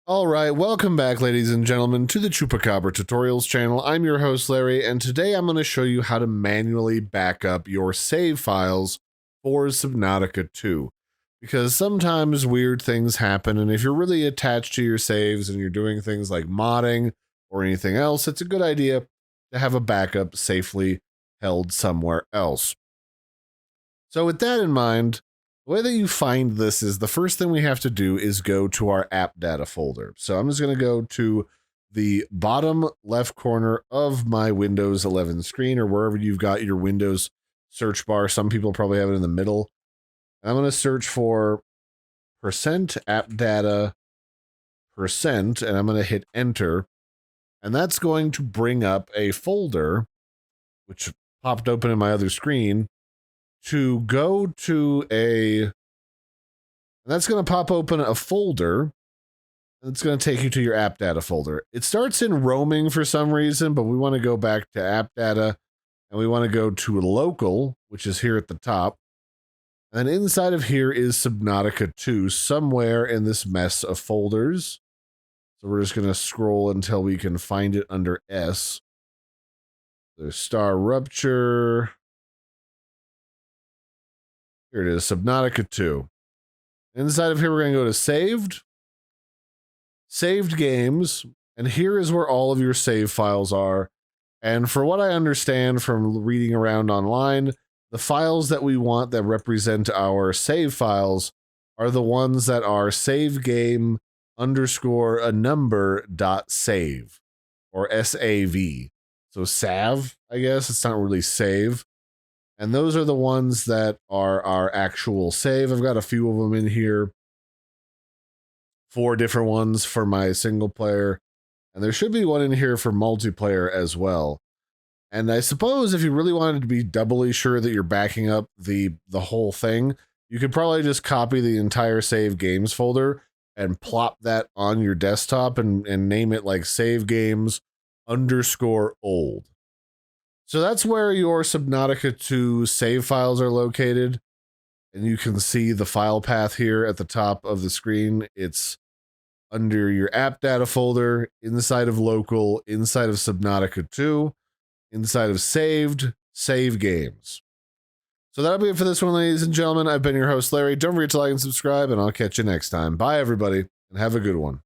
Alright, welcome back ladies and gentlemen to the Chupacabra tutorials channel. I'm your host Larry, and today I'm going to show you how to manually back up your save files for Subnautica 2. Because sometimes weird things happen, and if you're really attached to your saves and you're doing things like modding or anything else, it's a good idea to have a backup safely held somewhere else. So with that in mind, the way that you find this is the first thing we have to do is go to our AppData folder. So I'm just going to go to the bottom left corner of my Windows 11 screen, or wherever you've got your Windows search bar. Some people probably have it in the middle. And I'm going to search for %appdata %, and I'm going to hit enter. And that's going to bring up a folder, which popped open in my other screen, to go to and that's going to pop open a folder. It's going to take you to your AppData folder. It starts in roaming for some reason, but we want to go back to AppData, and we want to go to local, which is here at the top. And inside of here is Subnautica 2, somewhere in this mess of folders. So we're just going to scroll until we can find it under S. There's Star Rupture. Here it is, Subnautica 2. Inside of here, we're going to go to Saved Games, and here is where all of your save files are. And for what I understand from reading around online, the files that we want that represent our save files are the ones that are SaveGame _ a number.save, or SAV. So SAV, I guess, it's not really save. And those are the ones that are our actual save. I've got a few of them in here. 4 different ones for my single player. And there should be one in here for multiplayer as well. And I suppose if you really wanted to be doubly sure that you're backing up the whole thing, you could probably just copy the entire SaveGames folder and plop that on your desktop and name it like SaveGames _ old. So that's where your Subnautica 2 save files are located. And you can see the file path here at the top of the screen. It's under your AppData folder, inside of local, inside of Subnautica 2, inside of saved SaveGames. So that'll be it for this one, ladies and gentlemen. I've been your host, Larry. Don't forget to like and subscribe, and I'll catch you next time. Bye, everybody, and have a good one.